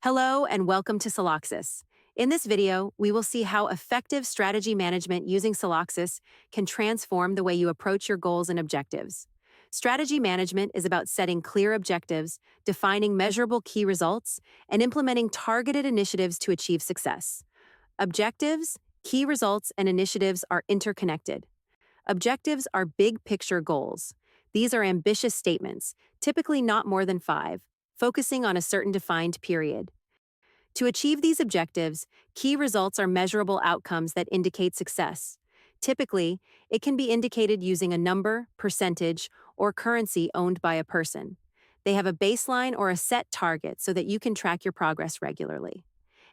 Hello and welcome to Celoxis. In this video, we will see how effective strategy management using Celoxis can transform the way you approach your goals and objectives. Strategy management is about setting clear objectives, defining measurable key results, and implementing targeted initiatives to achieve success. Objectives, key results, and initiatives are interconnected. Objectives are big picture goals. These are ambitious statements, typically not more than 5, focusing on a certain defined period. To achieve these objectives, key results are measurable outcomes that indicate success. Typically, it can be indicated using a number, percentage, or currency owned by a person. They have a baseline or a set target so that you can track your progress regularly.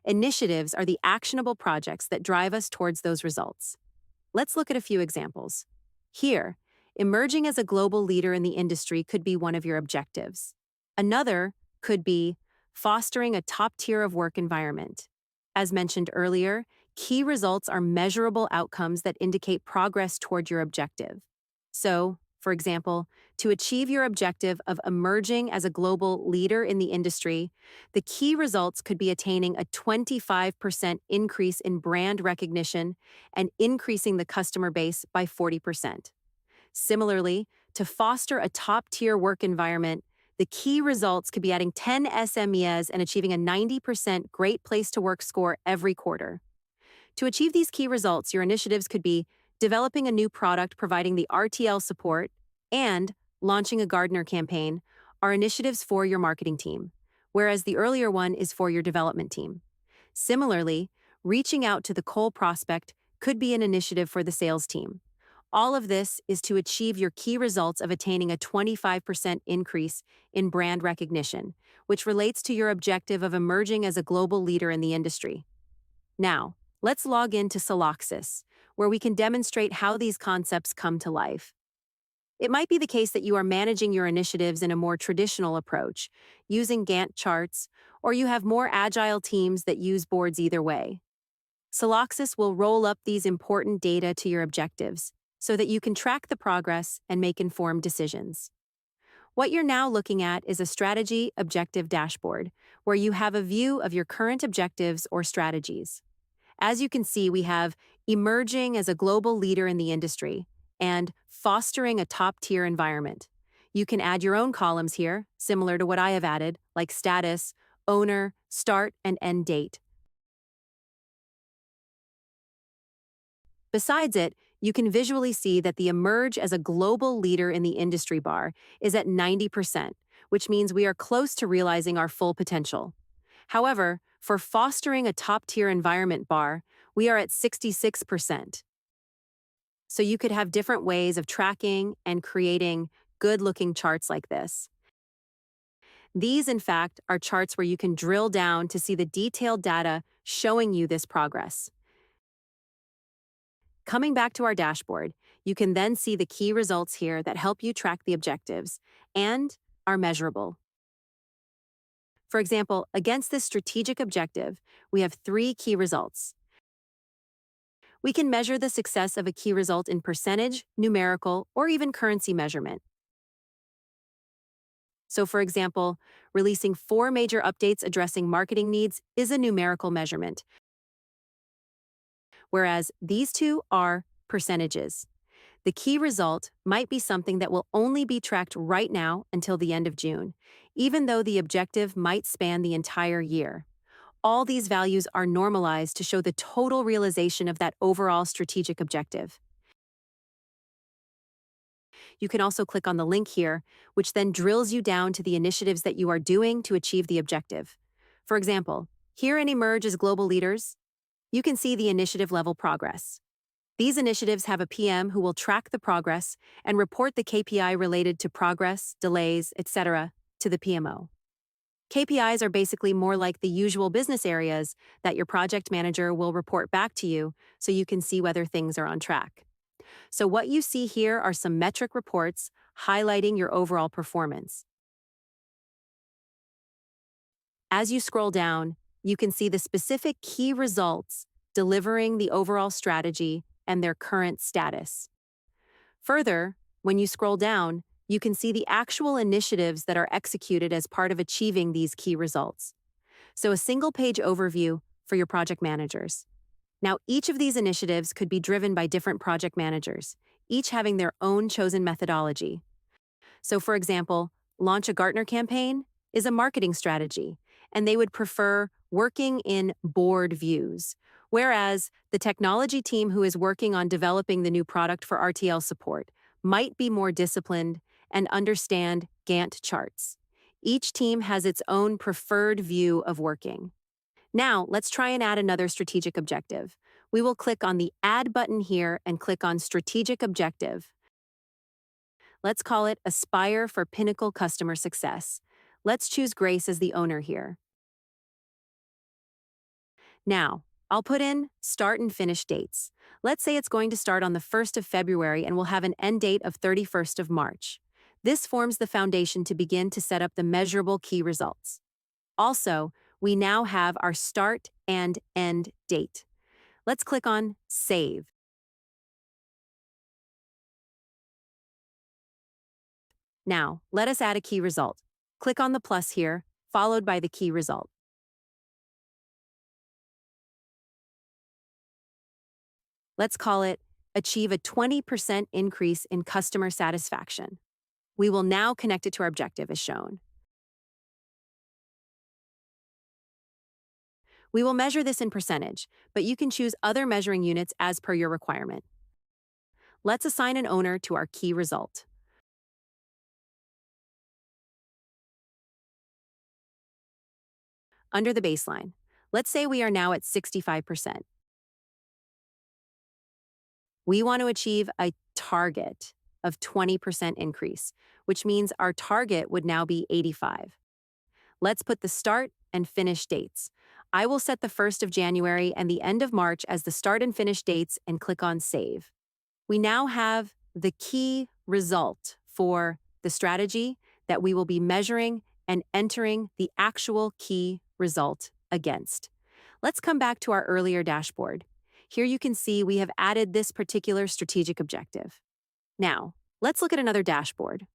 Initiatives are the actionable projects that drive us towards those results. Let's look at a few examples. Here, emerging as a global leader in the industry could be one of your objectives. Another could be fostering a top tier of work environment. As mentioned earlier, key results are measurable outcomes that indicate progress toward your objective. So, for example, to achieve your objective of emerging as a global leader in the industry, the key results could be attaining a 25% increase in brand recognition and increasing the customer base by 40%. Similarly, to foster a top-tier work environment, the key results could be adding 10 SMEs and achieving a 90% Great Place to Work score every quarter. To achieve these key results, your initiatives could be developing a new product providing the RTL support and launching a gardener campaign are initiatives for your marketing team, whereas the earlier one is for your development team. Similarly, reaching out to the coal prospect could be an initiative for the sales team. All of this is to achieve your key results of attaining a 25% increase in brand recognition, which relates to your objective of emerging as a global leader in the industry. Now, let's log into Celoxis, where we can demonstrate how these concepts come to life. It might be the case that you are managing your initiatives in a more traditional approach, using Gantt charts, or you have more agile teams that use boards either way. Celoxis will roll up these important data to your objectives, so that you can track the progress and make informed decisions. What you're now looking at is a strategy objective dashboard, where you have a view of your current objectives or strategies. As you can see, we have emerging as a global leader in the industry and fostering a top-tier environment. You can add your own columns here, similar to what I have added, like status, owner, start, and end date. Besides it, you can visually see that the emerge as a global leader in the industry bar is at 90%, which means we are close to realizing our full potential. However, for fostering a top-tier environment bar, we are at 66%. So you could have different ways of tracking and creating good-looking charts like this. These, in fact, are charts where you can drill down to see the detailed data showing you this progress. Coming back to our dashboard, you can then see the key results here that help you track the objectives and are measurable. For example, against this strategic objective, we have 3 key results. We can measure the success of a key result in percentage, numerical, or even currency measurement. So, for example, releasing 4 major updates addressing marketing needs is a numerical measurement, whereas these two are percentages. The key result might be something that will only be tracked right now until the end of June, even though the objective might span the entire year. All these values are normalized to show the total realization of that overall strategic objective. You can also click on the link here, which then drills you down to the initiatives that you are doing to achieve the objective. For example, here in Emerge as Global Leaders, you can see the initiative level progress. These initiatives have a PM who will track the progress and report the KPI related to progress, delays, etc. to the PMO. KPIs are basically more like the usual business areas that your project manager will report back to you so you can see whether things are on track. So what you see here are some metric reports highlighting your overall performance. As you scroll down, you can see the specific key results delivering the overall strategy and their current status. Further, when you scroll down, you can see the actual initiatives that are executed as part of achieving these key results. So a single-page overview for your project managers. Now, each of these initiatives could be driven by different project managers, each having their own chosen methodology. So, for example, launch a Gartner campaign is a marketing strategy, and they would prefer working in board views. Whereas the technology team who is working on developing the new product for RTL support might be more disciplined and understand Gantt charts. Each team has its own preferred view of working. Now, let's try and add another strategic objective. We will click on the Add button here and click on Strategic Objective. Let's call it Aspire for Pinnacle Customer Success. Let's choose Grace as the owner here. Now, I'll put in start and finish dates. Let's say it's going to start on the 1st of February and will have an end date of 31st of March. This forms the foundation to begin to set up the measurable key results. Also, we now have our start and end date. Let's click on Save. Now, let us add a key result. Click on the plus here, followed by the key result. Let's call it Achieve a 20% increase in customer satisfaction. We will now connect it to our objective as shown. We will measure this in percentage, but you can choose other measuring units as per your requirement. Let's assign an owner to our key result. Under the baseline, let's say we are now at 65%. We want to achieve a target of 20% increase, which means our target would now be 85. Let's put the start and finish dates. I will set the 1st of January and the end of March as the start and finish dates and click on Save. We now have the key result for the strategy that we will be measuring and entering the actual key result against. Let's come back to our earlier dashboard. Here you can see we have added this particular strategic objective. Now, let's look at another dashboard.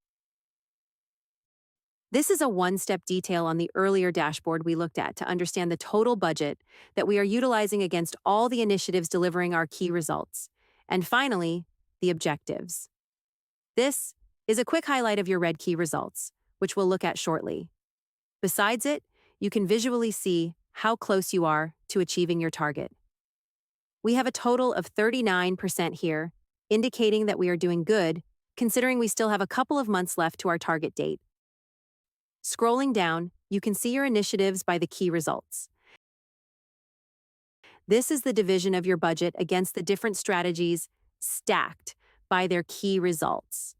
This is a one-step detail on the earlier dashboard we looked at to understand the total budget that we are utilizing against all the initiatives delivering our key results. And finally, the objectives. This is a quick highlight of your red key results, which we'll look at shortly. Besides it, you can visually see how close you are to achieving your target. We have a total of 39% here, indicating that we are doing good, considering we still have a couple of months left to our target date. Scrolling down, you can see your initiatives by the key results. This is the division of your budget against the different strategies stacked by their key results.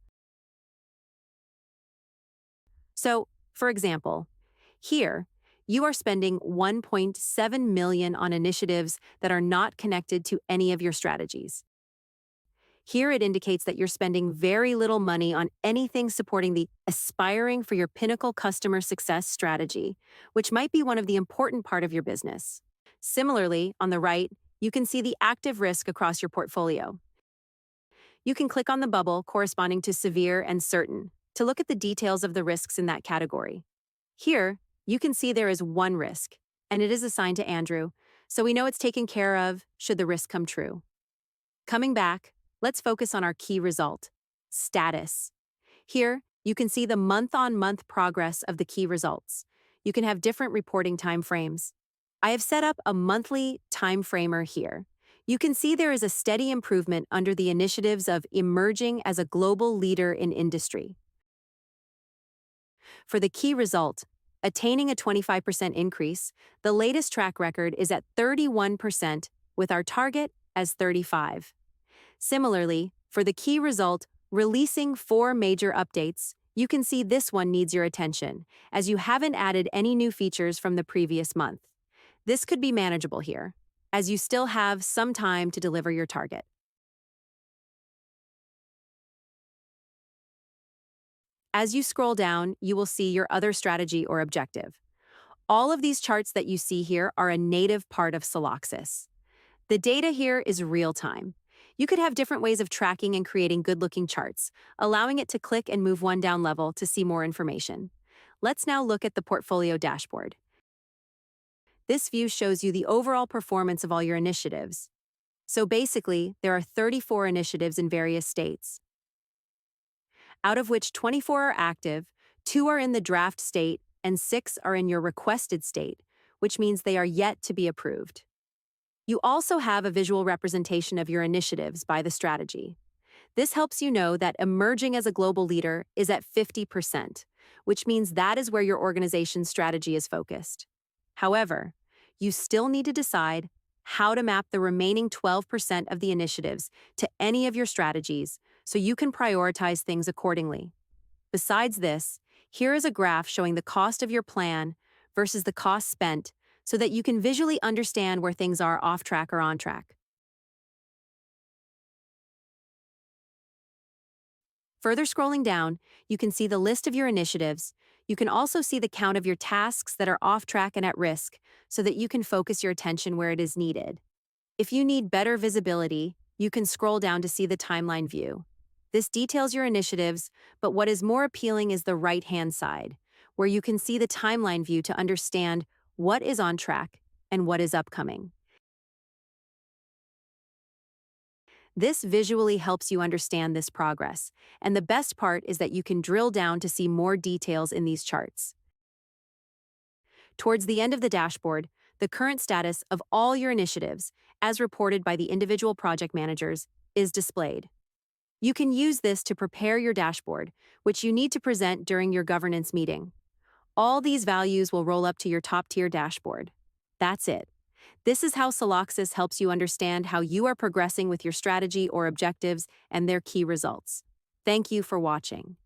So, for example, here, you are spending $1.7 million on initiatives that are not connected to any of your strategies. Here it indicates that you're spending very little money on anything supporting the aspiring for your pinnacle customer success strategy, which might be one of the important part of your business. Similarly, on the right, you can see the active risk across your portfolio. You can click on the bubble corresponding to severe and certain to look at the details of the risks in that category. Here, you can see there is one risk, and it is assigned to Andrew, so we know it's taken care of should the risk come true. Coming back, let's focus on our key result, status. Here, you can see the month-on-month progress of the key results. You can have different reporting time frames. I have set up a monthly time framer here. You can see there is a steady improvement under the initiatives of emerging as a global leader in industry. For the key result, attaining a 25% increase, the latest track record is at 31% with our target as 35%. Similarly, for the key result, releasing 4 major updates, you can see this one needs your attention, as you haven't added any new features from the previous month. This could be manageable here, as you still have some time to deliver your target. As you scroll down, you will see your other strategy or objective. All of these charts that you see here are a native part of Celoxis. The data here is real-time. You could have different ways of tracking and creating good-looking charts, allowing it to click and move one down level to see more information. Let's now look at the portfolio dashboard. This view shows you the overall performance of all your initiatives. So basically, there are 34 initiatives in various states, out of which 24 are active, 2 are in the draft state, and 6 are in your requested state, which means they are yet to be approved. You also have a visual representation of your initiatives by the strategy. This helps you know that emerging as a global leader is at 50%, which means that is where your organization's strategy is focused. However, you still need to decide how to map the remaining 12% of the initiatives to any of your strategies so you can prioritize things accordingly. Besides this, here is a graph showing the cost of your plan versus the cost spent so that you can visually understand where things are off track or on track. Further scrolling down, you can see the list of your initiatives. You can also see the count of your tasks that are off track and at risk so that you can focus your attention where it is needed. If you need better visibility, you can scroll down to see the timeline view. This details your initiatives, but what is more appealing is the right-hand side, where you can see the timeline view to understand what is on track and what is upcoming. This visually helps you understand this progress, and the best part is that you can drill down to see more details in these charts. Towards the end of the dashboard, the current status of all your initiatives, as reported by the individual project managers, is displayed. You can use this to prepare your dashboard, which you need to present during your governance meeting. All these values will roll up to your top-tier dashboard. That's it. This is how Celoxis helps you understand how you are progressing with your strategy or objectives and their key results. Thank you for watching.